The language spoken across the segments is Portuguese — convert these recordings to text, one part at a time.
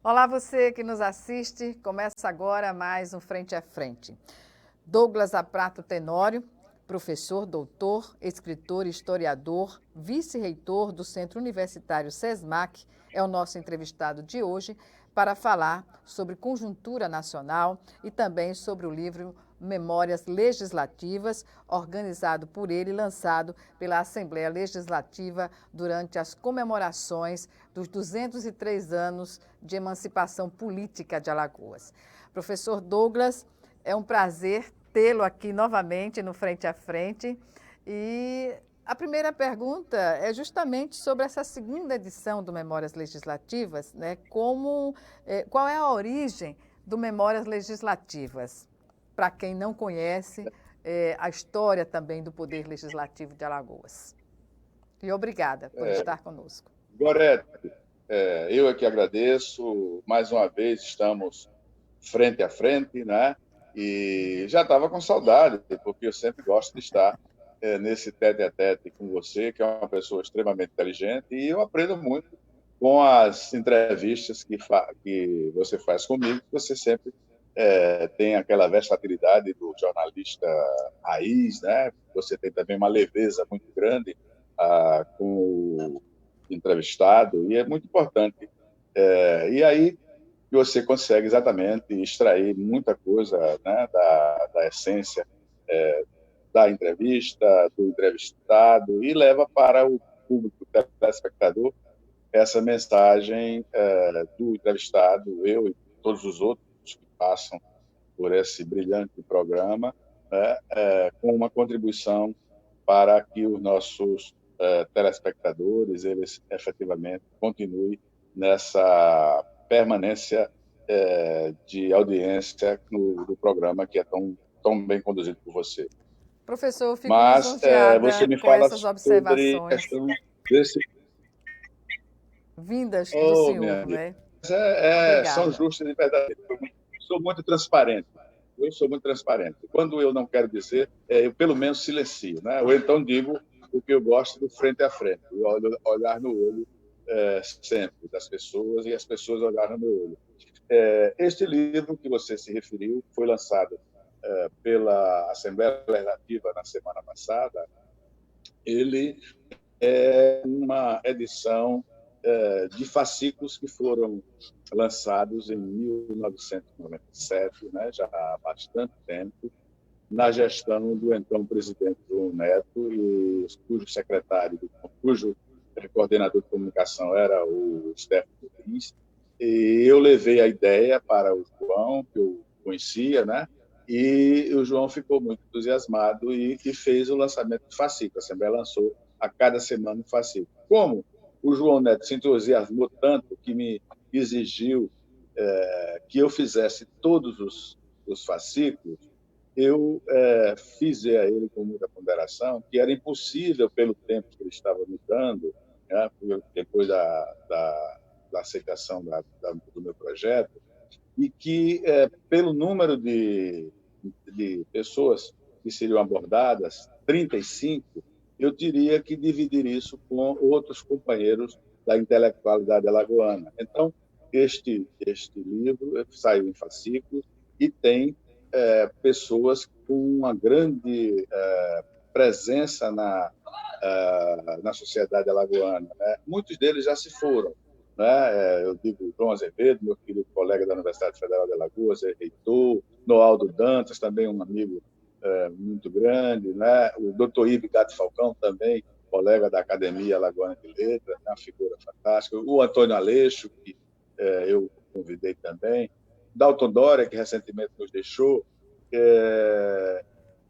Olá, você que nos assiste. Começa agora mais um Frente a Frente. Douglas Aprato Tenório, professor, doutor, escritor, historiador, vice-reitor do Centro Universitário SESMAC, é o nosso entrevistado de hoje para falar sobre conjuntura nacional e também sobre o livro Memórias Legislativas, organizado por ele e lançado pela Assembleia Legislativa durante as comemorações dos 203 anos de emancipação política de Alagoas. Professor Douglas, é um prazer tê-lo aqui novamente no Frente a Frente. E a primeira pergunta é justamente sobre essa segunda edição do Memórias Legislativas, né? Qual é a origem do Memórias Legislativas? Para quem não conhece, a história também do Poder Legislativo de Alagoas. E obrigada por estar conosco. Gorete, eu é que agradeço. Mais uma vez estamos frente a frente, né? E já estava com saudade, porque eu sempre gosto de estar nesse tete-a-tete com você, que é uma pessoa extremamente inteligente, e eu aprendo muito com as entrevistas que você faz comigo. Você sempre tem aquela versatilidade do jornalista raiz, né? Você tem também uma leveza muito grande com o entrevistado, e é muito importante. E aí você consegue exatamente extrair muita coisa, né, da essência da entrevista, do entrevistado, e leva para o público, o telespectador, essa mensagem do entrevistado, eu e todos os outros que passam por esse brilhante programa, né, com uma contribuição para que os nossos telespectadores, eles efetivamente continuem nessa permanência de audiência no programa que é tão bem conduzido por você. Professor, eu fico Mas lisonjeada você me com fala essas sobre observações questão desse... vindas do senhor, né? São Obrigada. justas e verdadeiras. Eu sou muito transparente. Quando eu não quero dizer, eu pelo menos silencio, né? Ou então digo o que eu gosto do frente a frente, olhar no olho sempre das pessoas, e as pessoas olharam no olho. Este livro que você se referiu foi lançado pela Assembleia Legislativa na semana passada. Ele é uma edição de fascículos que foram lançados em 1997, né, já há bastante tempo, na gestão do então presidente João Neto, e cujo coordenador de comunicação era o Stefano Lins. E eu levei a ideia para o João, que eu conhecia, né? E o João ficou muito entusiasmado e fez o lançamento do fascículo. A Assembleia lançou a cada semana um fascículo. Como o João Neto se entusiasmou tanto que me exigiu que eu fizesse todos os fascículos, eu fiz a ele com muita ponderação que era impossível, pelo tempo que ele estava me dando, né, depois da aceitação do meu projeto, e que, pelo número de pessoas que seriam abordadas, 35, eu teria que dividir isso com outros companheiros da intelectualidade alagoana. Então, este livro saiu em fascículos e tem pessoas com uma grande presença na sociedade alagoana, né? Muitos deles já se foram, né? Eu digo João Azevedo, meu querido colega da Universidade Federal de Alagoas, reitor, Noaldo Dantas, também um amigo muito grande, né? O Dr. Ibe Gato Falcão, também colega da Academia Alagoana de Letras, uma figura fantástica. O Antônio Aleixo, que eu convidei também. Dalton Dória, que recentemente nos deixou.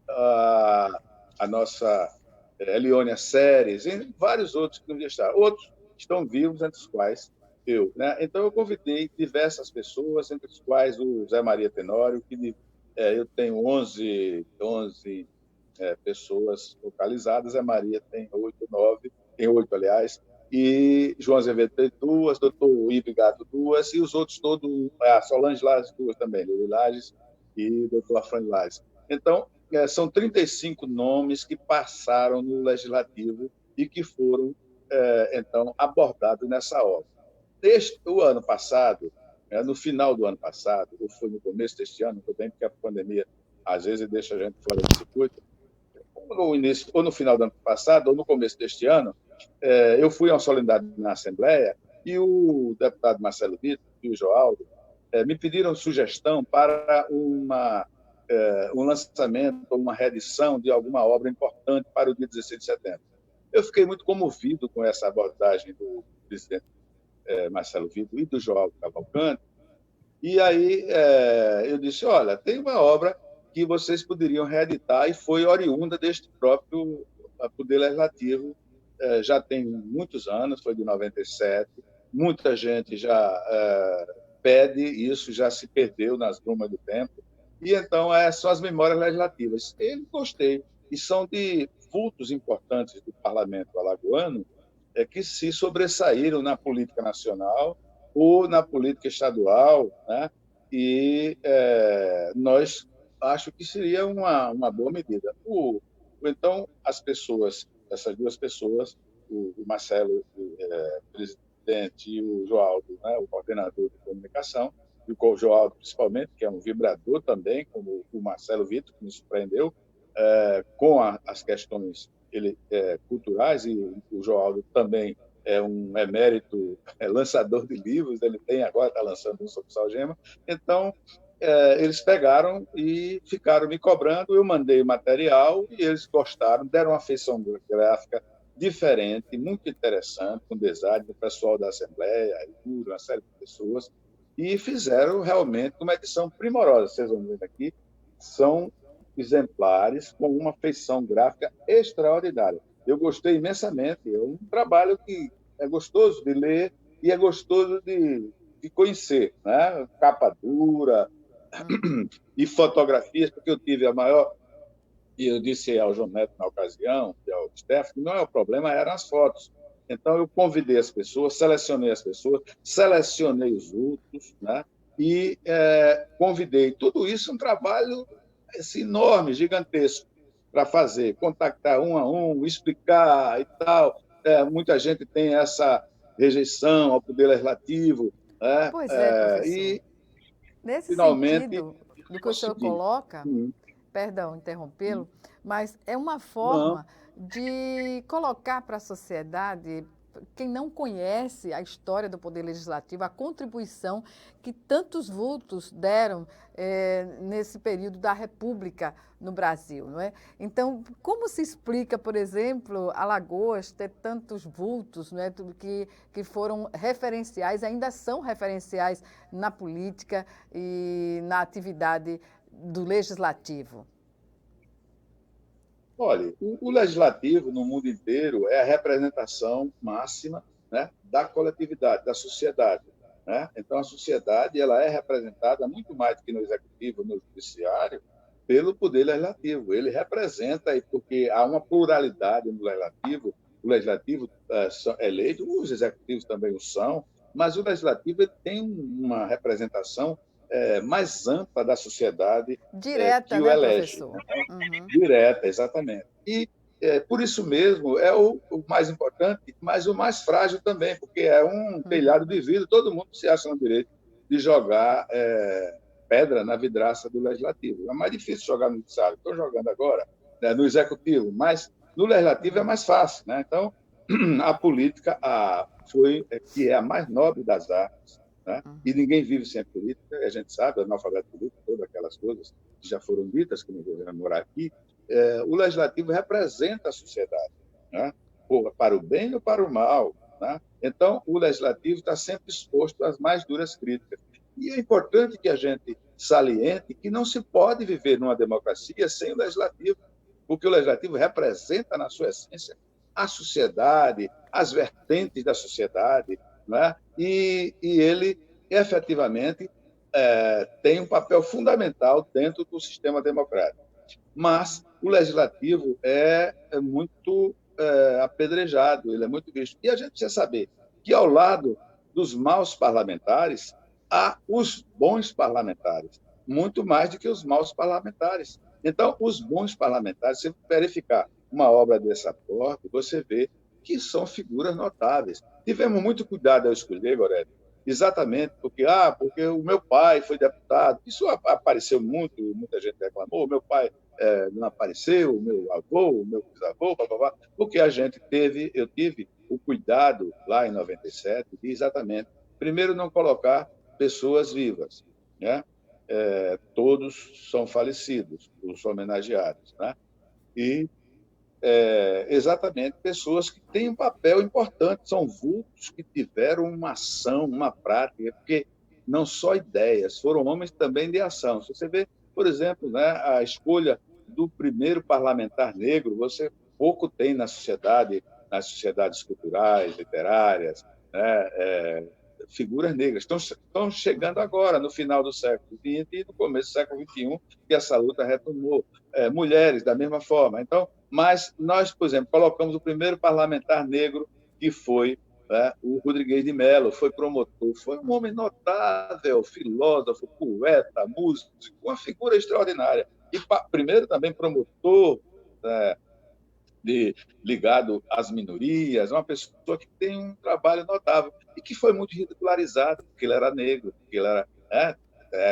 A nossa Eliônia Seres, e vários outros que não deixaram. Outros estão vivos, entre os quais eu, né? Então, eu convidei diversas pessoas, entre os quais o Zé Maria Tenório, que eu tenho 11 pessoas localizadas. Zé Maria tem 8, aliás, e João Azevedo tem 2, doutor Ibe Gato 2, e os outros todos, a Solange Lages 2 também, Lili Lages e doutor Afrânio Lages. Então, são 35 nomes que passaram no Legislativo e que foram, então, abordados nessa obra. O ano passado, no final do ano passado, ou foi no começo deste ano, não bem, porque a pandemia às vezes deixa a gente fora do circuito, ou no início, ou no final do ano passado, ou no começo deste ano, eu fui a uma solenidade na Assembleia e o deputado Marcelo Vitor e o Joaldo me pediram sugestão para um lançamento, uma reedição de alguma obra importante para o dia 16 de setembro. Eu fiquei muito comovido com essa abordagem do presidente Marcelo Vitor e do Joaldo Cavalcante, e aí eu disse, olha, tem uma obra que vocês poderiam reeditar e foi oriunda deste próprio Poder Legislativo, já tem muitos anos, foi de 97, muita gente já pede, isso já se perdeu nas brumas do tempo, e então são as memórias legislativas. Eu gostei, e são de vultos importantes do parlamento alagoano, que se sobressaíram na política nacional ou na política estadual, né? E nós acho que seria uma boa medida. Então, as pessoas, essas duas pessoas, o Marcelo, presidente, e o Joaldo, né, o coordenador de comunicação, e o Joaldo, principalmente, que é um vibrador também, como o Marcelo Vitor, que me surpreendeu, com as questões culturais, e o Joaldo também é um emérito lançador de livros, ele agora está lançando um sobre Salgema. Então, eles pegaram e ficaram me cobrando, eu mandei o material e eles gostaram, deram uma feição gráfica diferente, muito interessante, com design do pessoal da Assembleia, uma série de pessoas, e fizeram realmente uma edição primorosa. Vocês vão ver aqui, são exemplares com uma feição gráfica extraordinária. Eu gostei imensamente, é um trabalho que é gostoso de ler e é gostoso de conhecer, né? Capa dura e fotografias, porque eu tive a maior... E eu disse ao João Neto na ocasião, e ao Steph, que não é o problema, eram as fotos. Então, eu convidei as pessoas, selecionei as pessoas, selecionei os outros, né? E convidei. Tudo isso é um trabalho enorme, gigantesco, para fazer, contactar um a um, explicar e tal. Muita gente tem essa rejeição ao poder legislativo, né? Pois é, professor. E, Nesse finalmente, sentido do que o senhor consegui. coloca, perdão interrompê-lo, mas é uma Não. forma de colocar para a sociedade, quem não conhece a história do Poder Legislativo, a contribuição que tantos vultos deram nesse período da República no Brasil, não é? Então, como se explica, por exemplo, Alagoas ter tantos vultos, não é? que foram referenciais, ainda são referenciais na política e na atividade do Legislativo? Olha, o legislativo no mundo inteiro é a representação máxima, né, da coletividade, da sociedade, né? Então, a sociedade ela é representada muito mais do que no executivo, no judiciário, pelo poder legislativo. Ele representa, porque há uma pluralidade no legislativo. O legislativo é eleito, os executivos também o são, mas o legislativo ele tem uma representação mais ampla da sociedade Direta, que o né, elege. professor? Uhum. Direta, exatamente. E, por isso mesmo, é o mais importante, mas o mais frágil também, porque é um telhado de vidro, todo mundo se acha no direito de jogar pedra na vidraça do legislativo. É mais difícil jogar no judiciário. Estou jogando agora no executivo, mas no legislativo é mais fácil, né? Então, a política que é a mais nobre das artes, né? E ninguém vive sem política, a gente sabe, analfabeto político, todas aquelas coisas que já foram ditas, que não vou morar aqui. O legislativo representa a sociedade, né? Para o bem ou para o mal, né? Então, o legislativo está sempre exposto às mais duras críticas. E é importante que a gente saliente que não se pode viver numa democracia sem o legislativo, porque o legislativo representa, na sua essência, a sociedade, as vertentes da sociedade, né? E ele, efetivamente, tem um papel fundamental dentro do sistema democrático. Mas o legislativo é muito apedrejado, ele é muito visto. E a gente precisa saber que, ao lado dos maus parlamentares, há os bons parlamentares, muito mais do que os maus parlamentares. Então, os bons parlamentares, se verificar uma obra dessa porte, você vê que são figuras notáveis. Tivemos muito cuidado ao escolher, Gorete, exatamente porque o meu pai foi deputado. Isso apareceu muito, muita gente reclamou, o meu pai não apareceu, o meu avô, o meu bisavô, porque eu tive o cuidado, lá em 97, de exatamente, primeiro, não colocar pessoas vivas, né? Todos são falecidos, os homenageados, né? E exatamente pessoas que têm um papel importante, são vultos que tiveram uma ação, uma prática, porque não só ideias, foram homens também de ação. Se você vê, por exemplo, né, a escolha do primeiro parlamentar negro, você pouco tem na sociedade, nas sociedades culturais, literárias, né, figuras negras. Estão chegando agora, no final do século XX e no começo do século XXI, que essa luta retomou. Mulheres, da mesma forma. Então, mas nós, por exemplo, colocamos o primeiro parlamentar negro, que foi o Rodrigues de Mello, foi promotor, foi um homem notável, filósofo, poeta, músico, uma figura extraordinária. E primeiro também promotor ligado às minorias, uma pessoa que tem um trabalho notável e que foi muito ridicularizado, porque ele era negro, porque ele era...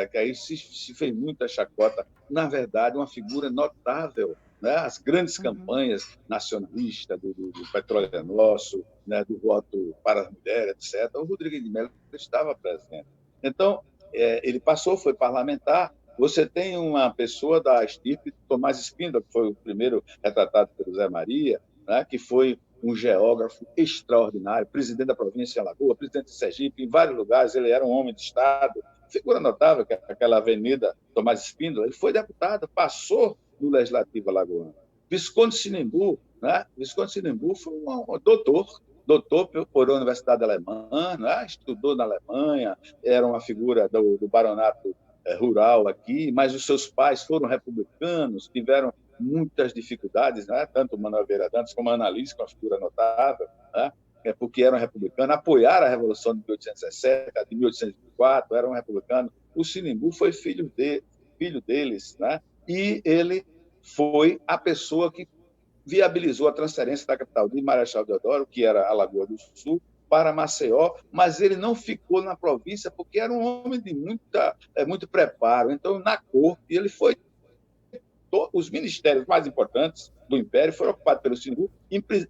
que aí se fez muita chacota. Na verdade, uma figura notável, né? As grandes campanhas nacionalistas do petróleo é nosso, né? Do voto para as mulheres, etc. O Rodrigues de Mello estava presente. Então, ele passou, foi parlamentar. Você tem uma pessoa da estirpe, Tomás Espíndola, que foi o primeiro retratado pelo Zé Maria, né? Que foi um geógrafo extraordinário, presidente da província de Alagoas, presidente de Sergipe, em vários lugares. Ele era um homem de Estado, figura notável, que aquela avenida Tomás Espíndola. Ele foi deputado, passou no Legislativo alagoano. Visconde Sinimbu, né? Visconde Sinimbu foi um doutor por Universidade Alemã, né? Estudou na Alemanha, era uma figura do baronato rural aqui, mas os seus pais foram republicanos, tiveram muitas dificuldades, né? Tanto Manuel Vieira Dantas como a Ana Alice, com uma figura notável, né? Porque eram republicanos, apoiaram a Revolução de 1860, de 1804, eram republicanos. O Sinimbu foi filho deles, né? E ele foi a pessoa que viabilizou a transferência da capital de Marechal Deodoro, que era Alagoas do Sul, para Maceió, mas ele não ficou na província porque era um homem de muito preparo. Então, na corte, ele foi... Os ministérios mais importantes do Império foram ocupados pelo Sinimbu,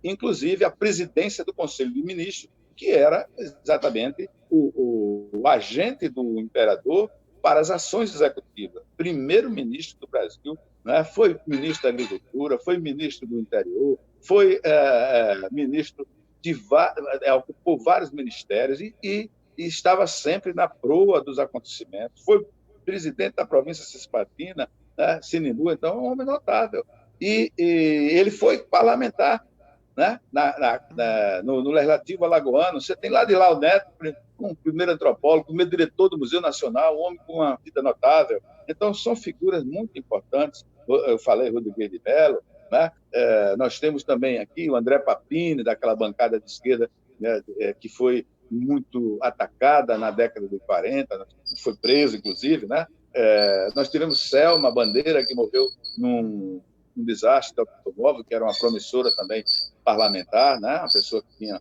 inclusive a presidência do Conselho de Ministros, que era exatamente o agente do imperador para as ações executivas. Primeiro-ministro do Brasil, né? Foi ministro da Agricultura, foi ministro do Interior, foi ministro ocupou vários ministérios e estava sempre na proa dos acontecimentos. Foi presidente da província cisplatina, né? Sinimbu, então, é um homem notável. E ele foi parlamentar, né? No Legislativo alagoano. Você tem Ladilau Neto, um primeiro antropólogo, primeiro diretor do Museu Nacional, um homem com uma vida notável. Então, são figuras muito importantes. Eu falei Rodrigues de Mello, né? Nós temos também aqui o André Papini, daquela bancada de esquerda, né? Que foi muito atacada na década de 40, foi preso, inclusive, né? Nós tivemos Selma Bandeira, que morreu num desastre do automóvel, que era uma promissora também parlamentar, né? Uma pessoa que tinha...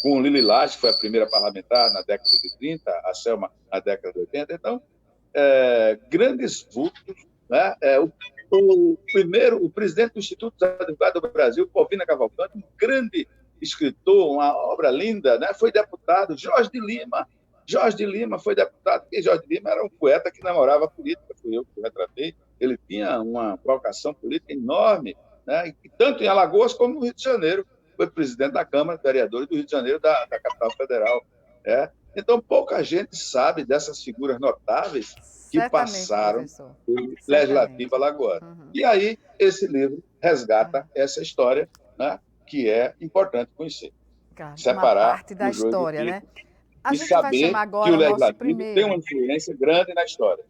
com Lili Laje, que foi a primeira parlamentar na década de 30, a Selma na década de 80. Então, grandes vultos, né? O presidente do Instituto dos Advogados do Brasil, Povina Cavalcante, um grande escritor, uma obra linda, né? Foi deputado. Jorge de Lima foi deputado, porque Jorge de Lima era um poeta que namorava a política, fui eu que o retratei. Ele tinha uma vocação política enorme, né? Tanto em Alagoas como no Rio de Janeiro. Foi presidente da Câmara de Vereadores do Rio de Janeiro, da capital federal. Então, pouca gente sabe dessas figuras notáveis que passaram pelo Legislativo alagoano. E aí, esse livro resgata essa história, né, que é importante conhecer. Separar uma parte da história, né? A gente vai chamar agora que o Legislativo tem uma influência grande na história.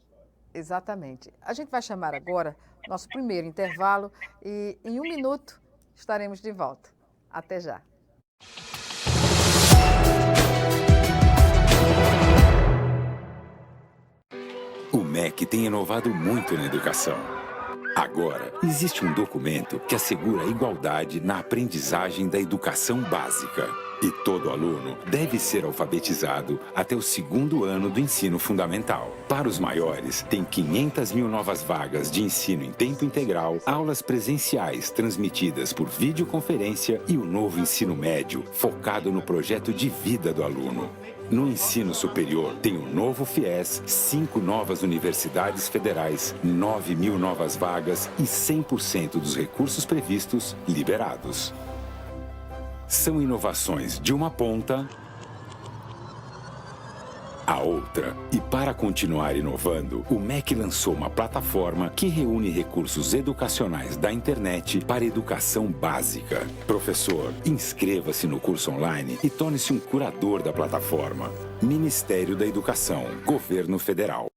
Exatamente. A gente vai chamar agora nosso primeiro intervalo e, em 1 minuto, estaremos de volta. Até já. O MEC tem inovado muito na educação. Agora, existe um documento que assegura a igualdade na aprendizagem da educação básica. E todo aluno deve ser alfabetizado até o 2º ano do ensino fundamental. Para os maiores, tem 500 mil novas vagas de ensino em tempo integral, aulas presenciais transmitidas por videoconferência e o novo ensino médio, focado no projeto de vida do aluno. No ensino superior, tem o novo FIES, 5 novas universidades federais, 9 mil novas vagas e 100% dos recursos previstos liberados. São inovações de uma ponta à outra. E para continuar inovando, o MEC lançou uma plataforma que reúne recursos educacionais da internet para educação básica. Professor, inscreva-se no curso online e torne-se um curador da plataforma. Ministério da Educação, Governo Federal.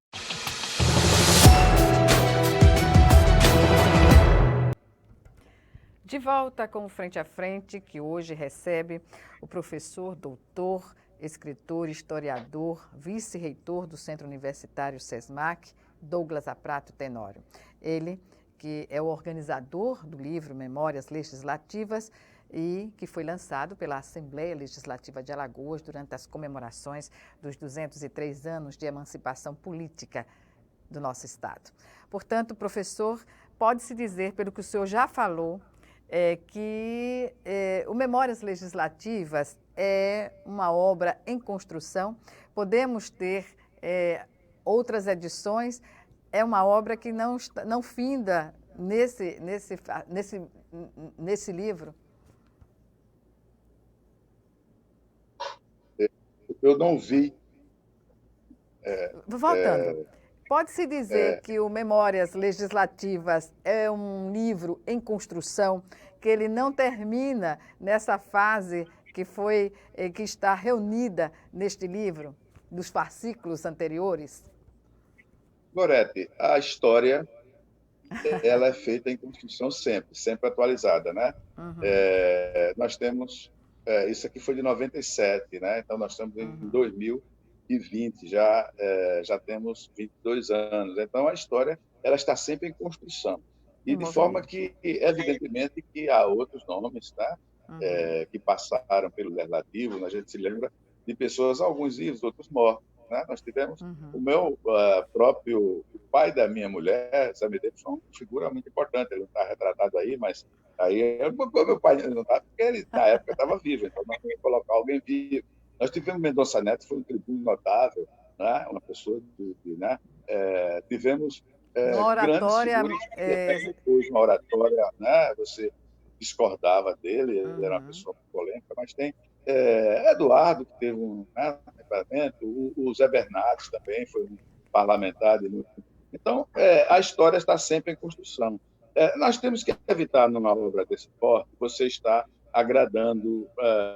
De volta com o Frente a Frente, que hoje recebe o professor, doutor, escritor, historiador, vice-reitor do Centro Universitário SESMAC, Douglas Aprato Tenório. Ele que é o organizador do livro Memórias Legislativas e que foi lançado pela Assembleia Legislativa de Alagoas durante as comemorações dos 203 anos de emancipação política do nosso Estado. Portanto, professor, pode-se dizer, pelo que o senhor já falou, que o Memórias Legislativas é uma obra em construção, podemos ter outras edições, é uma obra que não finda nesse livro? Eu não vi. Voltando. Pode-se dizer que o Memórias Legislativas é um livro em construção, que ele não termina nessa fase que está reunida neste livro, dos fascículos anteriores? Gorete, a história ela é feita em construção sempre atualizada, né? Uhum. Nós temos, isso aqui foi de 97, né? Então nós estamos em 2020, já temos 22 anos. Então a história ela está sempre em construção. E de forma que, evidentemente, que há outros nomes, tá? Que passaram pelo Legislativo, a gente se lembra de pessoas, alguns vivos, outros mortos. Né? Nós tivemos o meu próprio o pai da minha mulher, Zé Medeiros, foi uma figura muito importante. Ele não está retratado aí, mas aí meu pai não está, porque ele na época estava vivo, então nós tínhamos que colocar alguém vivo. Nós tivemos Mendonça Neto, foi um tribuno notável, né? Uma pessoa né? Tivemos uma oratória, depois uma oratória, né? Você discordava dele, ele era uma pessoa polêmica, mas tem Eduardo, que teve um temperamento, o Zé Bernardes também foi um parlamentar. Então, a história está sempre em construção. Nós temos que evitar, numa obra desse porte, você estar agradando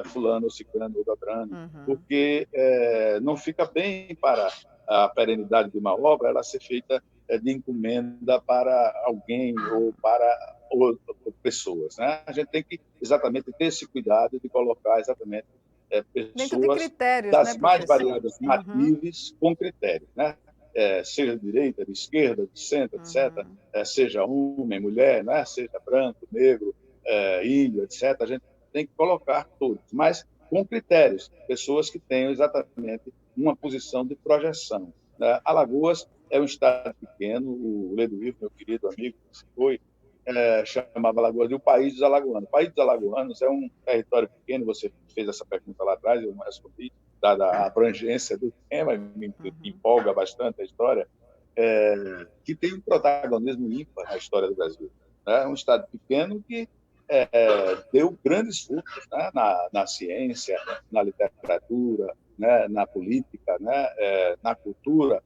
fulano, ciclano ou beltrano, porque não fica bem para a perenidade de uma obra ela ser feita de encomenda para alguém ou para pessoas, né? A gente tem que exatamente ter esse cuidado de colocar exatamente pessoas das mais variadas matrizes com critérios, né? Seja de direita, de esquerda, de centro, etc., seja homem, mulher, né? Seja branco, negro, índio, etc., a gente tem que colocar todos, mas com critérios, pessoas que tenham exatamente uma posição de projeção. Alagoas é um estado pequeno, o Leduir, meu querido amigo, que foi, chamava Alagoas de o País dos Alagoanos. O País dos Alagoanos é um território pequeno, você fez essa pergunta lá atrás, eu não respondi, dada a abrangência do tema, me empolga bastante a história, que tem um protagonismo ímpar na história do Brasil. É um estado pequeno que deu grandes frutos, né? na ciência, na literatura, né? Na política, né? Na cultura,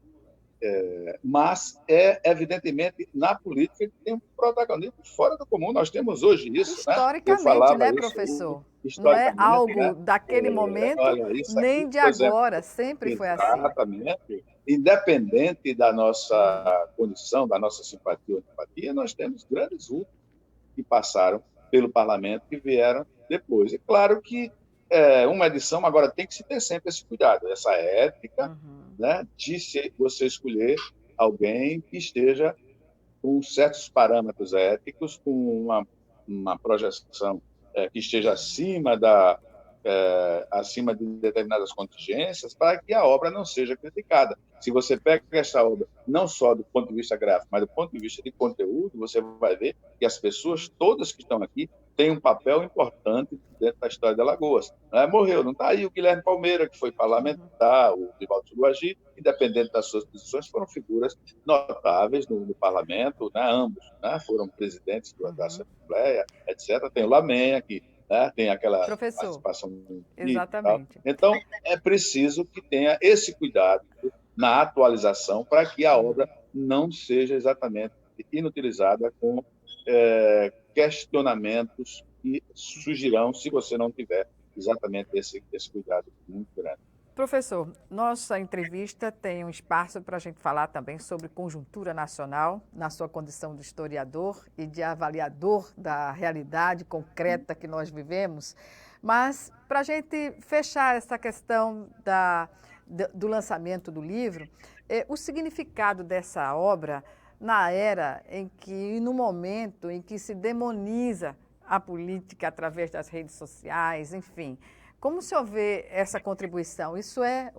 mas evidentemente na política que tem um protagonismo fora do comum. Nós temos hoje isso, historicamente, né, professor? Não é algo, né, daquele momento, nem aqui, de agora, sempre foi assim. Exatamente. Independente da nossa condição, da nossa simpatia ou antipatia, nós temos grandes vultos que passaram pelo parlamento e vieram depois. É claro que uma edição agora tem que se ter sempre esse cuidado, essa ética, né, de você escolher alguém que esteja com certos parâmetros éticos, com uma projeção que esteja acima acima de determinadas contingências para que a obra não seja criticada. Se você pega essa obra não só do ponto de vista gráfico, mas do ponto de vista de conteúdo, você vai ver que as pessoas todas que estão aqui têm um papel importante dentro da história de Alagoas. Morreu, não está aí o Guilherme Palmeira, que foi parlamentar, o Divaldo Suruagi, independente das suas posições, foram figuras notáveis no parlamento, ambos foram presidentes da Assembleia, etc. Tem o Lamenha, que tem aquela Professor, participação. exatamente. Então, é preciso que tenha esse cuidado na atualização para que a obra não seja exatamente inutilizada com questionamentos que surgirão se você não tiver exatamente esse cuidado muito grande. Professor, nossa entrevista tem um espaço para a gente falar também sobre conjuntura nacional, na sua condição de historiador e de avaliador da realidade concreta que nós vivemos. Mas, para a gente fechar essa questão do lançamento do livro, o significado dessa obra na era em que, no momento em que se demoniza a política através das redes sociais, enfim. Como o senhor vê essa contribuição? Isso é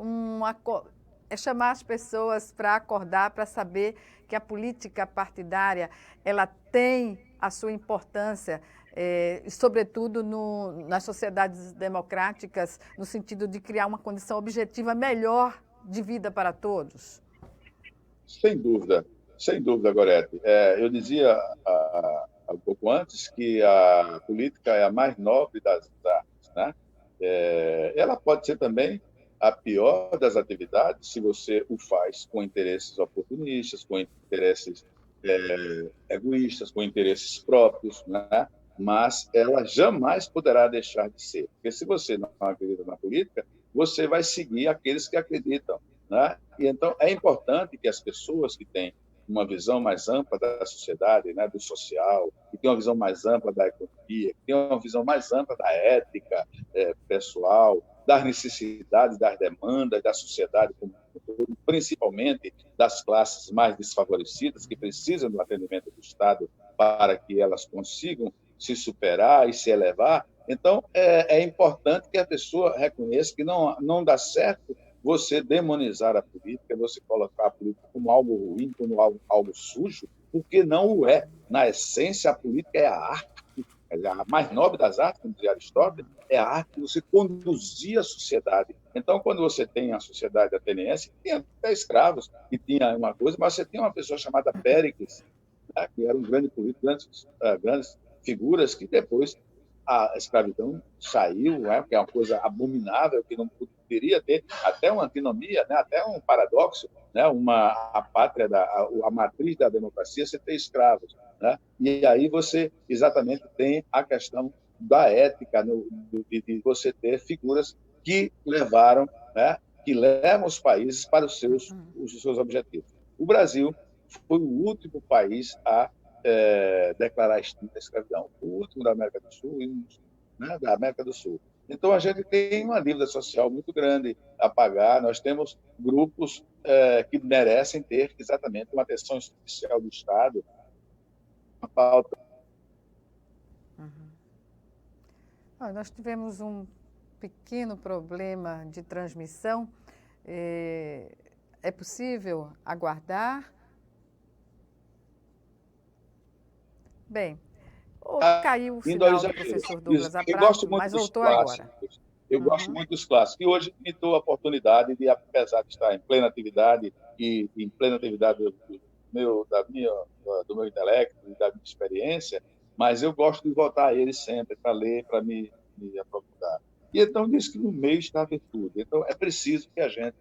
chamar as pessoas para acordar, para saber que a política partidária ela tem a sua importância, sobretudo nas sociedades democráticas, no sentido de criar uma condição objetiva melhor de vida para todos? Sem dúvida, Gorete. Eu dizia há um pouco antes que a política é a mais nobre das artes, né? Ela pode ser também a pior das atividades se você o faz com interesses oportunistas, com interesses egoístas, com interesses próprios, né? Mas ela jamais poderá deixar de ser. Porque se você não acredita na política, você vai seguir aqueles que acreditam, né? E então é importante que as pessoas que têm uma visão mais ampla da sociedade, né, do social, que tem uma visão mais ampla da economia, que tem uma visão mais ampla da ética pessoal, das necessidades, das demandas da sociedade como um todo, principalmente das classes mais desfavorecidas, que precisam do atendimento do Estado para que elas consigam se superar e se elevar. Então, é importante que a pessoa reconheça que não dá certo você demonizar a política, você colocar a política como algo ruim, como algo sujo, porque não o é. Na essência, a política é a arte, a mais nobre das artes, como dizia Aristóteles, é a arte de você conduzir a sociedade. Então, quando você tem a sociedade ateniense, que tinha até escravos, que tinha uma coisa, mas você tem uma pessoa chamada Péricles, né, que era um grande político, grandes figuras que depois a escravidão saiu, que é uma coisa abominável, que não poderia ter até uma antinomia, né, até um paradoxo, né, a pátria, a matriz da democracia, você ter escravos. Né? E aí você exatamente tem a questão da ética, de você ter figuras que levaram, né, que levam os países para os seus objetivos. O Brasil foi o último país a declarar extinta a escravidão, o último da América do Sul, né, da América do Sul. Então, a gente tem uma dívida social muito grande a pagar. Nós temos grupos que merecem ter exatamente uma atenção especial do Estado, uma pauta. Nós tivemos um pequeno problema de transmissão. É possível aguardar? Bem, caiu o sinal do professor Douglas Aprato, mas voltou agora. Eu gosto muito dos clássicos. E hoje me dou a oportunidade de, apesar de estar em plena atividade e em plena atividade do meu intelecto e da minha experiência, mas eu gosto de voltar a ele sempre para ler, para me aprofundar. E então diz que no meio está a virtude. Então é preciso que a gente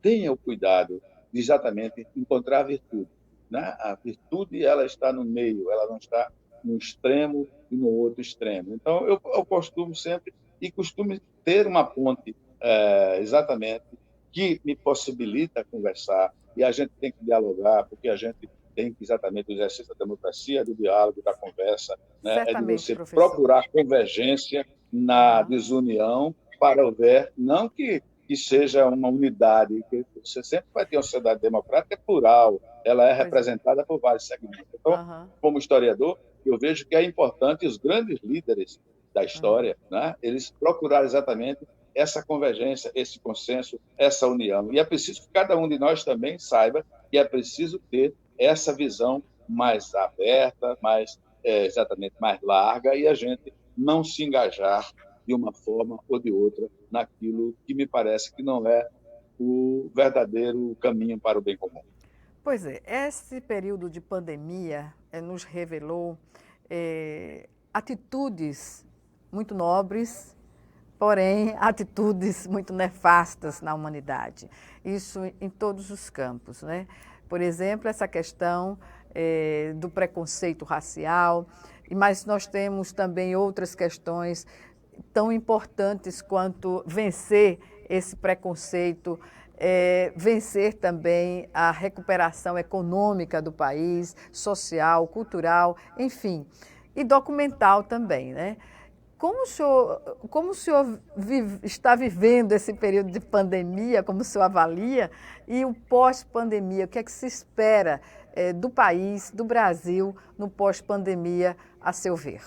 tenha o cuidado de exatamente encontrar a virtude. Né? A virtude ela está no meio, ela não está no extremo e no outro extremo. Então, eu costumo sempre ter uma ponte exatamente que me possibilita conversar, e a gente tem que dialogar, porque a gente tem que exatamente o exercício da democracia, do diálogo, da conversa, né? É de você procurar convergência na desunião para houver, não que seja uma unidade, que você sempre vai ter uma sociedade democrática plural, ela é representada por vários segmentos. Então, como historiador, eu vejo que é importante os grandes líderes da história, né? Eles procuraram exatamente essa convergência, esse consenso, essa união. E é preciso que cada um de nós também saiba que é preciso ter essa visão mais aberta, exatamente mais larga, e a gente não se engajar de uma forma ou de outra naquilo que me parece que não é o verdadeiro caminho para o bem comum. Pois é, esse período de pandemia nos revelou atitudes muito nobres, porém atitudes muito nefastas na humanidade. Isso em todos os campos, né? Por exemplo, essa questão do preconceito racial, mas nós temos também outras questões tão importantes quanto vencer esse preconceito, vencer também a recuperação econômica do país, social, cultural, enfim, e documental também, né? Como o senhor está vivendo esse período de pandemia, como o senhor avalia, e o pós-pandemia, o que é que se espera do país, do Brasil, no pós-pandemia, a seu ver?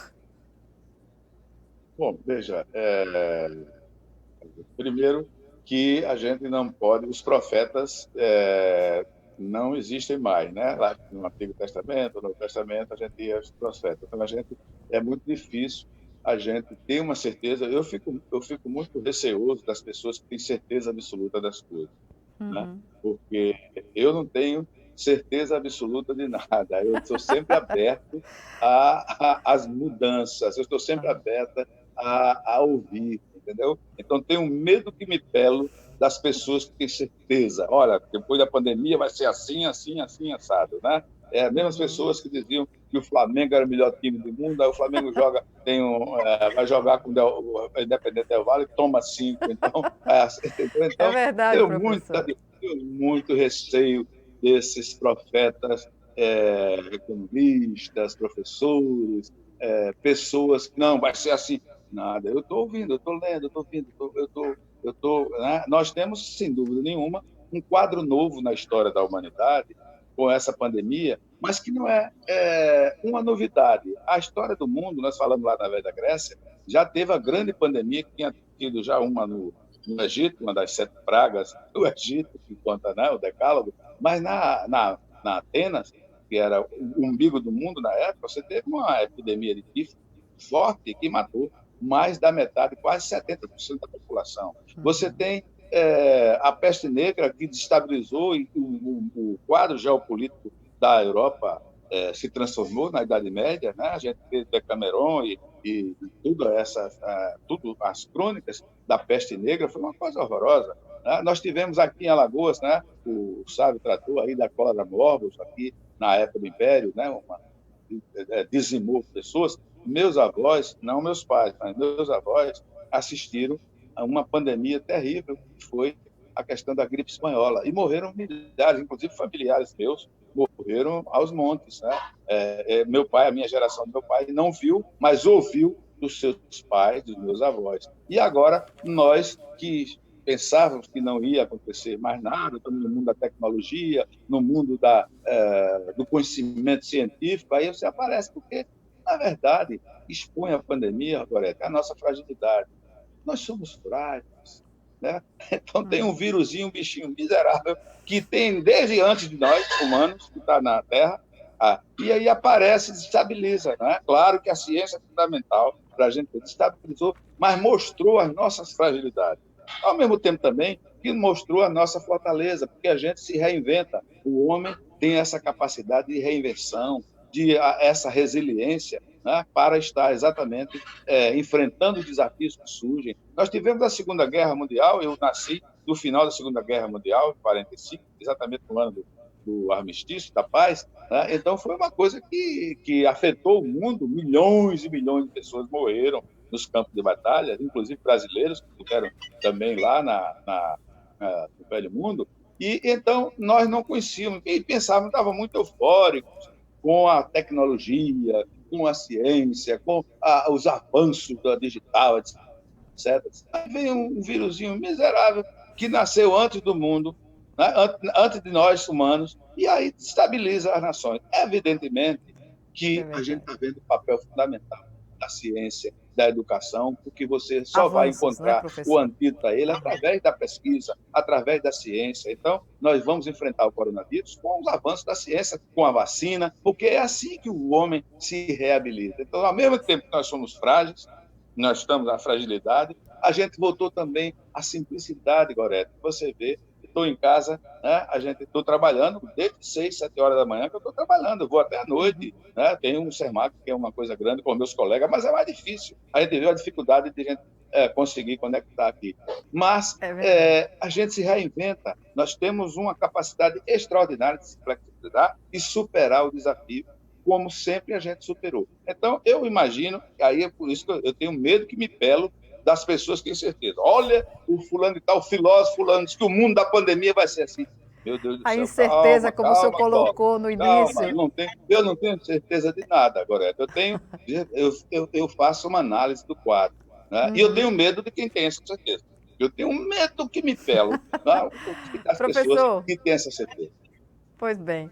Bom, veja, primeiro que a gente não pode, os profetas não existem mais, né? Lá no Antigo Testamento, no Novo Testamento, a gente tinha os profetas. Então, é muito difícil a gente ter uma certeza. Eu fico muito receoso das pessoas que têm certeza absoluta das coisas, né? Porque eu não tenho certeza absoluta de nada. Eu estou sempre aberto às mudanças, eu estou sempre aberta a ouvir, entendeu? Então, tenho medo que me pelo das pessoas que têm certeza. Olha, depois da pandemia vai ser assim, assim, assim, assado, né? As mesmas pessoas que diziam que o Flamengo era o melhor time do mundo, aí o Flamengo vai jogar com o Independente Del Valle, toma 5. Então, É verdade, professor. Tenho muito receio desses profetas economistas, professores, pessoas que não, vai ser assim. Nada. Eu estou ouvindo, eu estou lendo, eu estou ouvindo, né? Nós temos, sem dúvida nenhuma, um quadro novo na história da humanidade com essa pandemia, mas que não é uma novidade. A história do mundo, nós falamos lá na Velha Grécia, já teve a grande pandemia, que tinha tido já uma no Egito, uma das 7 pragas do Egito, que conta, né, o Decálogo, mas na Atenas, que era o umbigo do mundo na época, você teve uma epidemia de tifo forte que matou mais da metade, quase 70% da população. Você tem a peste negra, que destabilizou, e o quadro geopolítico da Europa se transformou na Idade Média, né? A gente teve Decameron e tudo as crônicas da peste negra, foi uma coisa horrorosa, né? Nós tivemos aqui em Alagoas, né, o sábio tratou aí da cólera morbus, aqui na época do Império, né, dizimou pessoas. Meus avós, não meus pais, mas meus avós assistiram a uma pandemia terrível, que foi a questão da gripe espanhola. E morreram milhares, inclusive familiares meus, morreram aos montes, né? Meu pai, a minha geração do meu pai, não viu, mas ouviu dos seus pais, dos meus avós. E agora, nós que pensávamos que não ia acontecer mais nada, estamos no mundo da tecnologia, no mundo do conhecimento científico, aí você aparece, porque, na verdade, expõe a pandemia, Gorete, a nossa fragilidade. Nós somos frágeis, né? Então, tem um vírusinho, um bichinho miserável, que tem desde antes de nós, humanos, que está na Terra, e aí aparece e desestabiliza, né? Claro que a ciência é fundamental para a gente, desestabilizou, mas mostrou as nossas fragilidades. Ao mesmo tempo também que mostrou a nossa fortaleza, porque a gente se reinventa. O homem tem essa capacidade de reinvenção, essa resiliência, né, para estar exatamente enfrentando os desafios que surgem. Nós tivemos a Segunda Guerra Mundial, eu nasci no final da Segunda Guerra Mundial, em 1945, exatamente no ano do armistício, da paz, né? Então foi uma coisa que afetou o mundo, milhões e milhões de pessoas morreram nos campos de batalha, inclusive brasileiros, que estiveram também lá no Velho Mundo, e então nós não conhecíamos, e pensávamos, estavam muito eufóricos com a tecnologia, com a ciência, com os avanços da digital, etc. Aí vem um vírusinho miserável que nasceu antes do mundo, né? Antes de nós, humanos, e aí estabiliza as nações. Evidentemente que a gente está vendo o papel fundamental da ciência, da educação, porque você só vai encontrar, né, o antídoto a ele através da pesquisa, através da ciência. Então, nós vamos enfrentar o coronavírus com os avanços da ciência, com a vacina, porque é assim que o homem se reabilita. Então, ao mesmo tempo que nós somos frágeis, nós estamos na fragilidade, a gente voltou também à simplicidade, Gorete. Você vê, estou em casa, né? Estou trabalhando desde 6, 7 horas da manhã que eu estou trabalhando, eu vou até à noite, né? Tenho um Sermac, que é uma coisa grande com meus colegas, mas é mais difícil. A gente viu a dificuldade de a gente conseguir conectar aqui. Mas a gente se reinventa, nós temos uma capacidade extraordinária de se flexibilizar e superar o desafio, como sempre a gente superou. Então, eu imagino, aí é por isso que eu tenho medo que me pelo das pessoas que têm certeza. Olha, o fulano e tal, o filósofo fulano, diz que o mundo da pandemia vai ser assim. Meu Deus do céu. A incerteza, como o senhor colocou no início. Eu não tenho certeza de nada, agora. Eu faço uma análise do quadro. Né? E eu tenho medo de quem tem essa certeza. Eu tenho medo que me pelo, né? Das pessoas que têm essa certeza. Pois bem.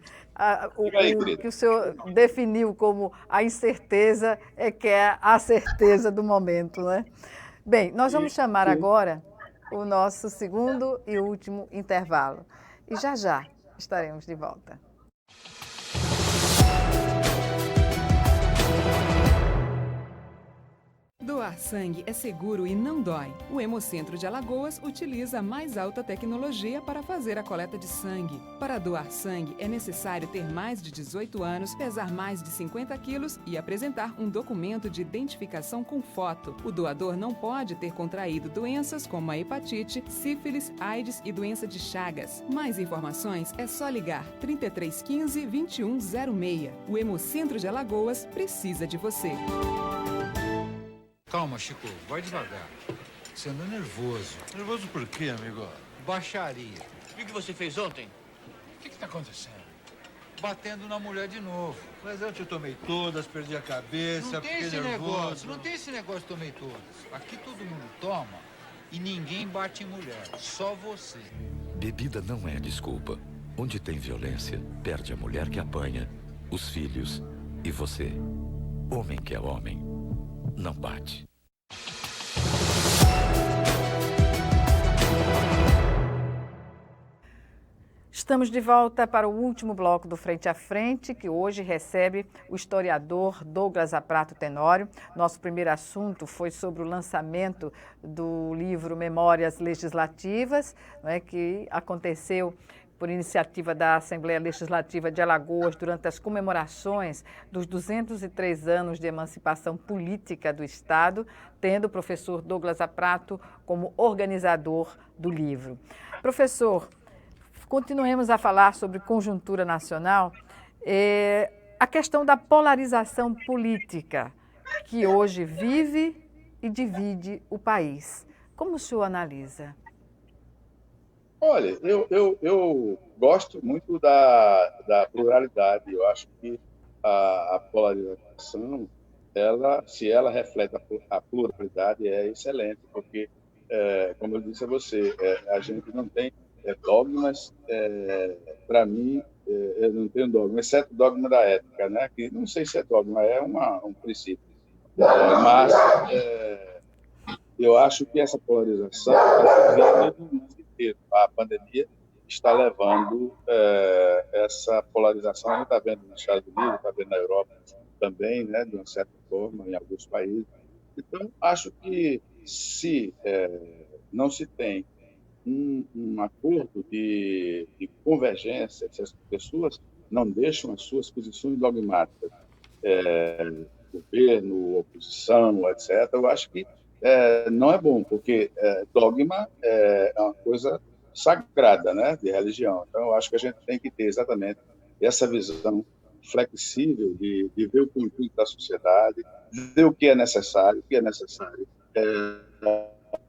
O que o senhor definiu como a incerteza que é a certeza do momento, né? Bem, nós vamos chamar agora o nosso segundo e último intervalo. E já estaremos de volta. Doar sangue é seguro e não dói. O Hemocentro de Alagoas utiliza a mais alta tecnologia para fazer a coleta de sangue. Para doar sangue, é necessário ter mais de 18 anos, pesar mais de 50 quilos e apresentar um documento de identificação com foto. O doador não pode ter contraído doenças como a hepatite, sífilis, AIDS e doença de Chagas. Mais informações é só ligar 3315 2106. O Hemocentro de Alagoas precisa de você. Calma, Chico, vai devagar. Você anda nervoso. Nervoso por quê, amigo? Baixaria. O que você fez ontem? O que tá acontecendo? Batendo na mulher de novo. Mas eu te tomei todas, perdi a cabeça, não tem fiquei esse nervoso. Negócio, não tem esse negócio tomei todas. Aqui todo mundo toma e ninguém bate em mulher, só você. Bebida não é desculpa. Onde tem violência, perde a mulher que apanha, os filhos e você. Homem que é homem, não bate. Estamos de volta para o último bloco do Frente a Frente, que hoje recebe o historiador Douglas Aprato Tenório. Nosso primeiro assunto foi sobre o lançamento do livro Memórias Legislativas, né, que aconteceu por iniciativa da Assembleia Legislativa de Alagoas durante as comemorações dos 203 anos de emancipação política do Estado, tendo o professor Douglas Aprato como organizador do livro. Professor, continuemos a falar sobre conjuntura nacional, a questão da polarização política que hoje vive e divide o país. Como o senhor analisa? Olha, eu gosto muito da pluralidade. Eu acho que a polarização, se ela reflete a pluralidade, é excelente, porque, como eu disse a você, a gente não tem dogmas. Para mim, eu não tenho dogma, exceto o dogma da ética, né? Que não sei se é dogma, é um princípio. Mas eu acho que essa polarização está no mundo inteiro. A pandemia está levando essa polarização. A gente está vendo nos Estados Unidos, está vendo na Europa também, né? De uma certa forma, em alguns países. Então, acho que se não se tem um acordo de convergência, se as pessoas não deixam as suas posições dogmáticas, governo, oposição, etc., eu acho que não é bom, porque dogma é uma coisa sagrada, né, de religião. Então, eu acho que a gente tem que ter exatamente essa visão flexível de ver o conjunto da sociedade, ver o que é necessário,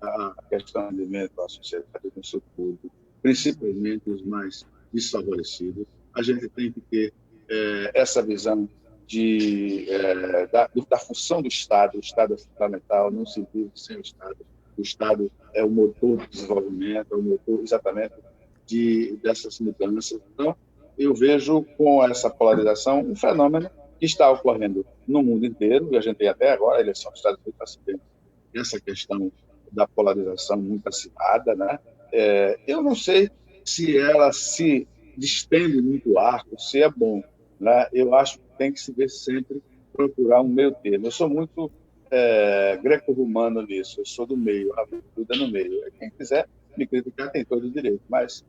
a questão de alimento à sociedade no seu todo, principalmente os mais desfavorecidos. A gente tem que ter essa visão da função do Estado. O Estado é fundamental, não se vive sem o Estado. O Estado é o motor do desenvolvimento, é o motor exatamente dessas mudanças. Então, eu vejo com essa polarização um fenômeno que está ocorrendo no mundo inteiro, e a gente tem até agora a eleição dos Estados Unidos, está se vendo essa questão da polarização muito acirrada, né? Eu não sei se ela se distende muito arco, se é bom, né? Eu acho que tem que se ver sempre, procurar um meio termo. Eu sou muito greco-romano nisso, eu sou do meio, a vida no meio. Quem quiser me criticar tem todo o direito, mas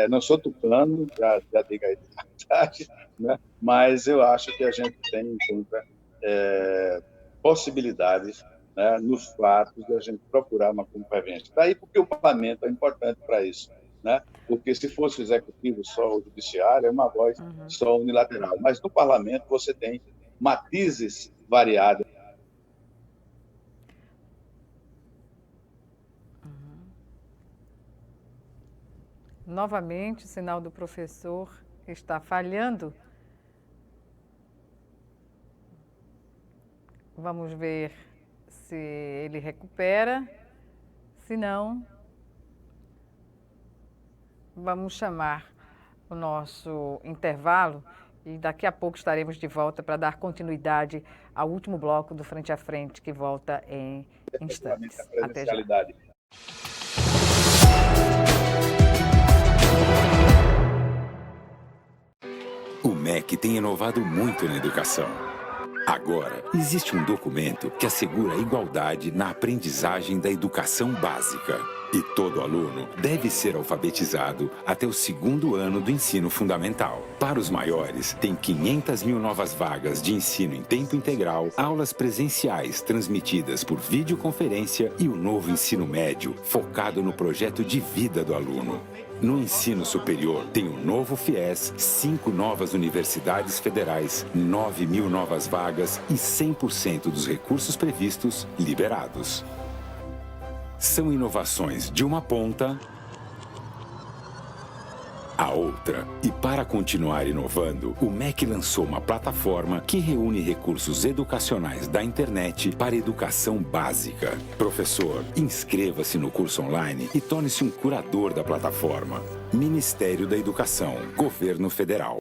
não sou tucano, já diga aí, né? Mas eu acho que a gente tem em conta possibilidades, né, nos fatos de a gente procurar uma convergência. Daí porque o parlamento é importante para isso, né? Porque se fosse o executivo só, o judiciário, é uma voz só unilateral. Mas no parlamento você tem matizes variados. Novamente, o sinal do professor está falhando. Vamos ver se ele recupera. Se não, vamos chamar o nosso intervalo e daqui a pouco estaremos de volta para dar continuidade ao último bloco do Frente a Frente, que volta em instantes. Até já. O MEC tem inovado muito na educação. Agora, existe um documento que assegura a igualdade na aprendizagem da educação básica. E todo aluno deve ser alfabetizado até o 2º ano do ensino fundamental. Para os maiores, tem 500 mil novas vagas de ensino em tempo integral, aulas presenciais transmitidas por videoconferência e o novo ensino médio, focado no projeto de vida do aluno. No ensino superior, tem o novo FIES, 5 novas universidades federais, 9 mil novas vagas e 100% dos recursos previstos liberados. São inovações de uma ponta à outra. E para continuar inovando, o MEC lançou uma plataforma que reúne recursos educacionais da internet para educação básica. Professor, inscreva-se no curso online e torne-se um curador da plataforma. Ministério da Educação, Governo Federal.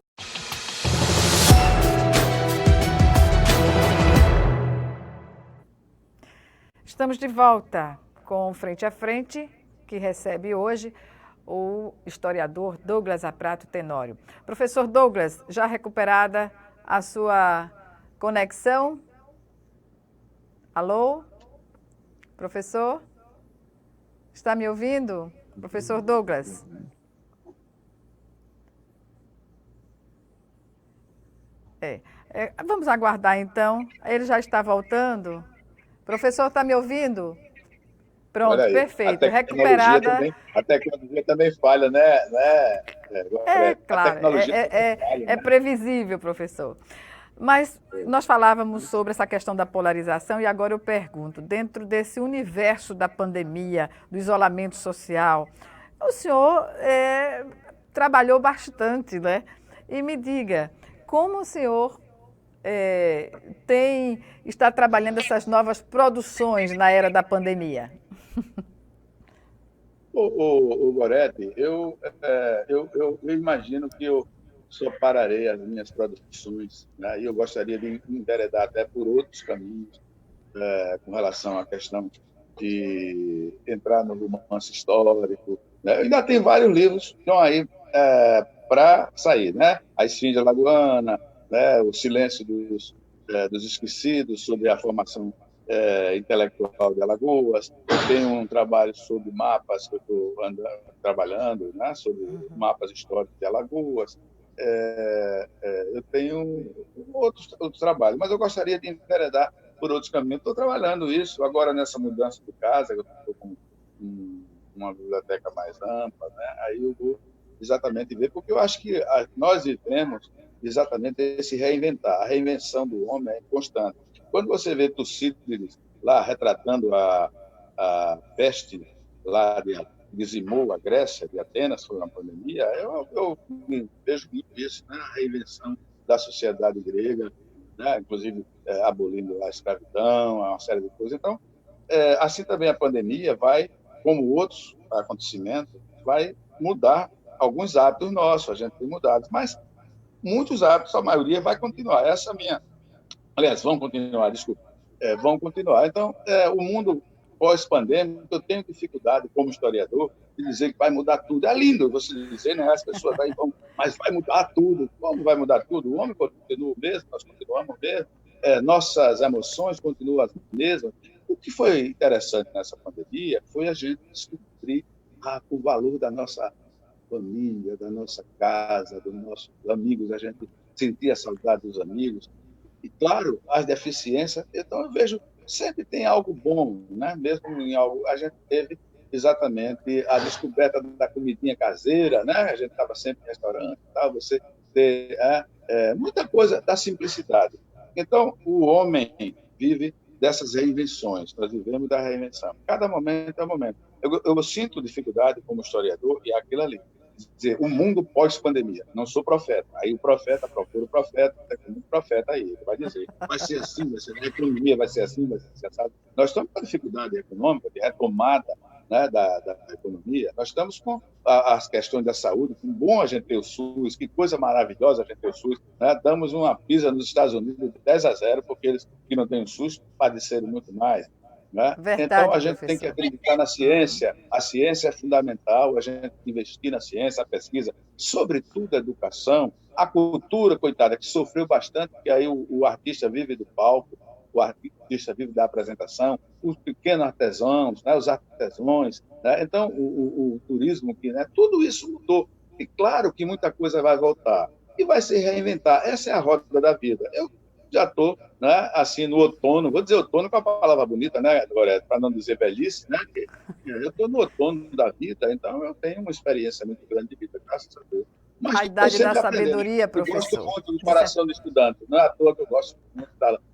Estamos de volta com Frente a Frente, que recebe hoje o historiador Douglas Aprato Tenório. Professor Douglas, já recuperada a sua conexão? Alô? Professor? Está me ouvindo? Professor Douglas? Vamos aguardar então. Ele já está voltando? Professor, está me ouvindo? Pronto, perfeito. Recuperada. A tecnologia também falha, né? Claro, é previsível, professor. Mas nós falávamos sobre essa questão da polarização e agora eu pergunto, dentro desse universo da pandemia, do isolamento social, o senhor trabalhou bastante, né? E me diga, como o senhor está trabalhando essas novas produções na era da pandemia? O Goretti, eu imagino que eu só pararei as minhas produções, né? E eu gostaria de enveredar até por outros caminhos, com relação à questão de entrar no romance histórico, né? Ainda tem vários livros que estão aí para sair, né? A Esfinge Alagoana, né? O Silêncio dos Esquecidos, sobre a formação intelectual de Alagoas. Eu tenho um trabalho sobre mapas que eu estou trabalhando, né? Sobre mapas históricos de Alagoas. Eu tenho outros trabalhos, mas eu gostaria de enveredar por outros caminhos. Estou trabalhando isso agora nessa mudança de casa, eu estou com uma biblioteca mais ampla, né? Aí eu vou exatamente ver, porque eu acho que nós vivemos exatamente esse reinventar. A reinvenção do homem é constante. Quando você vê Tucídides lá retratando a peste lá que dizimou a Grécia, de Atenas, foi uma pandemia, eu vejo muito isso, né? A reinvenção da sociedade grega, né? Inclusive abolindo a escravidão, uma série de coisas. Então, assim também a pandemia vai, como outros acontecimentos, vai mudar alguns hábitos nossos, a gente tem mudado, mas muitos hábitos, a maioria vai continuar. Essa é a minha... Aliás, vão continuar, desculpa. Vão continuar. Então, o mundo pós-pandêmico, eu tenho dificuldade, como historiador, de dizer que vai mudar tudo. É lindo você dizer, né? As pessoas aí vão, mas vai mudar tudo. Como vai mudar tudo? O homem continua o mesmo, nós continuamos o mesmo, nossas emoções continuam as mesmas. O que foi interessante nessa pandemia foi a gente descobrir o valor da nossa família, da nossa casa, dos nossos amigos, a gente sentia a saudade dos amigos. E, claro, as deficiências, então eu vejo, sempre tem algo bom, né? Mesmo em algo, a gente teve exatamente a descoberta da comidinha caseira, né? A gente estava sempre em restaurante, tal, você ter muita coisa da simplicidade. Então, o homem vive dessas reinvenções, nós vivemos da reinvenção. Cada momento é um momento. Eu sinto dificuldade como historiador e aquilo ali. Dizer, o mundo pós-pandemia. Não sou profeta. Aí o profeta procura o profeta, tem um profeta aí, ele vai dizer, vai ser assim, vai ser, a economia vai ser assim, vai ser assim. Nós estamos com a dificuldade econômica, de retomada, né, da economia. Nós estamos com as questões da saúde, que bom a gente ter o SUS, que coisa maravilhosa a gente ter o SUS. Né? Damos uma pisa nos Estados Unidos de 10-0, porque eles que não têm o SUS padeceram muito mais. Né? Verdade, então, a gente professor. tem que acreditar na ciência. A ciência é fundamental, a gente investir na ciência, a pesquisa, sobretudo a educação, a cultura, coitada, que sofreu bastante, porque aí o artista vive do palco, o artista vive da apresentação, os pequenos artesãos, né, os artesãos. Né? Então, o turismo, né, tudo isso mudou. E claro que muita coisa vai voltar e vai se reinventar. Essa é a roda da vida. Eu já estou, né, assim, no outono, vou dizer outono com a palavra bonita, né, Loreto, para não dizer velhice, né, eu estou no outono da vida, então eu tenho uma experiência muito grande de vida, graças a Deus. Mas a idade da sabedoria, professor. Eu gosto muito do Coração do Estudante, não é à toa que eu gosto muito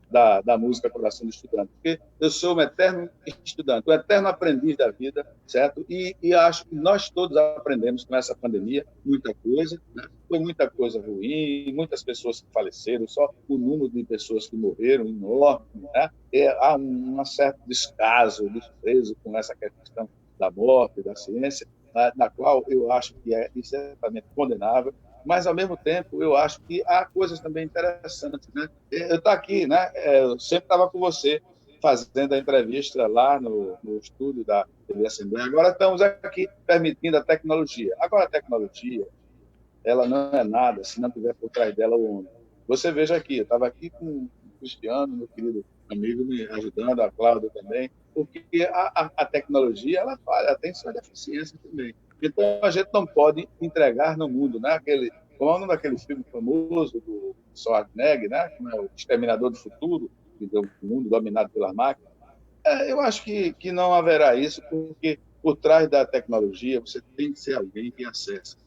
da música Coração do Estudante, porque eu sou um eterno estudante, um eterno aprendiz da vida, certo? E acho que nós todos aprendemos com essa pandemia muita coisa, né? Foi muita coisa ruim, muitas pessoas que faleceram, só o número de pessoas que morreram enorme, né? Há um certo descaso, desprezo com essa questão da morte, da ciência, na qual eu acho que é certamente condenável, mas, ao mesmo tempo, eu acho que há coisas também interessantes. Né? Eu estou aqui, né? Eu sempre estava com você, fazendo a entrevista lá no estúdio da TV Assembleia. Agora estamos aqui permitindo a tecnologia. Agora, a tecnologia, ela não é nada se não tiver por trás dela o homem. Você veja aqui, eu estava aqui com o Cristiano, meu querido amigo, me ajudando, a Cláudia também, porque a tecnologia, ela tem sua deficiência também. Então, a gente não pode entregar no mundo, né? Como é o nome daquele filme famoso do Schwarzenegger, né? Como é o Exterminador do Futuro, que deu o mundo dominado pelas máquinas. Eu acho que não haverá isso, porque por trás da tecnologia você tem que ser alguém que acessa.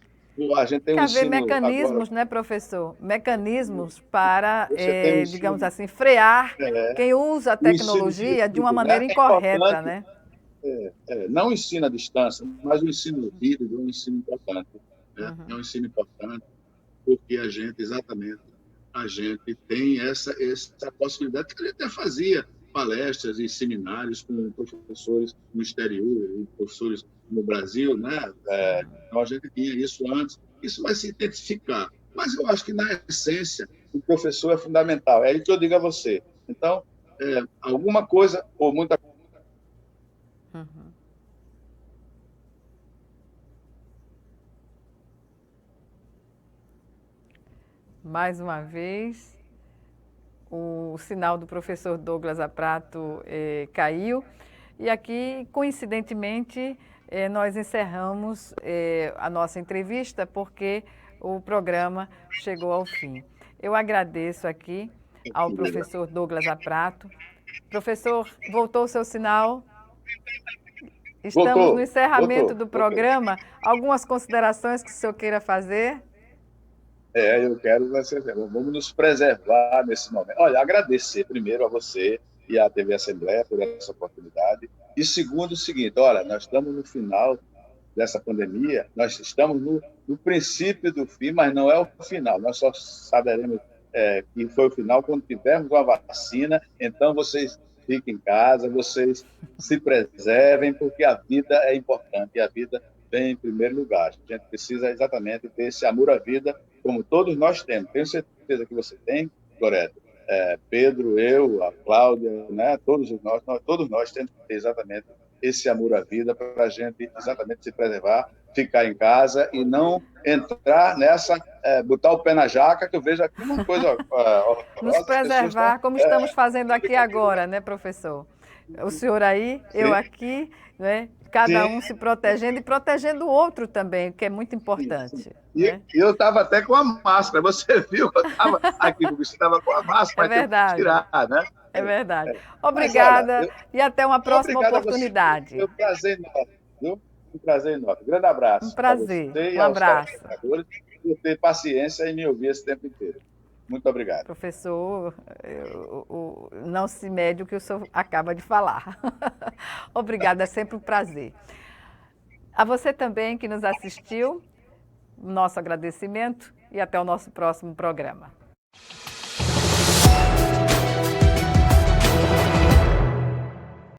A gente tem tem que haver ensino mecanismos, agora, né, professor? Mecanismos para, você tem um digamos ensino, assim, frear é, quem usa a o ensino tecnologia de uma híbrido, maneira né? É incorreta, importante, né? não o ensino à distância, mas o ensino híbrido é um ensino importante. Né? É um ensino importante porque a gente tem essa possibilidade, que a gente até fazia palestras e seminários com professores no exterior e professores no Brasil, né? Então a gente tinha isso antes. Isso vai se intensificar. Mas eu acho que, na essência, o professor é fundamental. É isso que eu digo a você. Então, alguma coisa ou muita coisa. Uhum. Mais uma vez, o sinal do professor Douglas Aprato caiu. E aqui, coincidentemente, nós encerramos a nossa entrevista porque o programa chegou ao fim. Eu agradeço aqui ao professor Douglas Aprato. Professor, voltou o seu sinal? Estamos no encerramento do programa. Algumas considerações que o senhor queira fazer? Eu quero, vamos nos preservar nesse momento. Olha, agradecer primeiro a você e à TV Assembleia por essa oportunidade. E segundo, o seguinte, olha, nós estamos no final dessa pandemia, nós estamos no princípio do fim, mas não é o final. Nós só saberemos que foi o final quando tivermos uma vacina. Então, vocês fiquem em casa, vocês se preservem, porque a vida é importante, e a vida vem em primeiro lugar. A gente precisa exatamente ter esse amor à vida, como todos nós temos. Tenho certeza que você tem, Gorete. Pedro, eu, a Cláudia, né? Todos nós temos que ter exatamente esse amor à vida para a gente exatamente se preservar, ficar em casa e não entrar nessa, botar o pé na jaca, que eu vejo aqui uma coisa horrorosa. Nos preservar, como estamos fazendo aqui agora, né, professor? O senhor aí, Sim. eu aqui, né? Cada Sim. um se protegendo e protegendo o outro também, que é muito importante. Né? E eu estava até com a máscara, você viu? Eu estava aqui, você estava com a máscara, mas verdade. tem que tirar, né? É verdade. Obrigada, Mas, olha, e até uma próxima oportunidade. Foi um prazer enorme, viu? Um prazer enorme. Grande abraço. Um prazer. Você e Um aos abraço. telespectadores por ter paciência e me ouvir esse tempo inteiro. Muito obrigado. Professor, não se mede o que o senhor acaba de falar. Obrigada, é sempre um prazer. A você também que nos assistiu, nosso agradecimento e até o nosso próximo programa.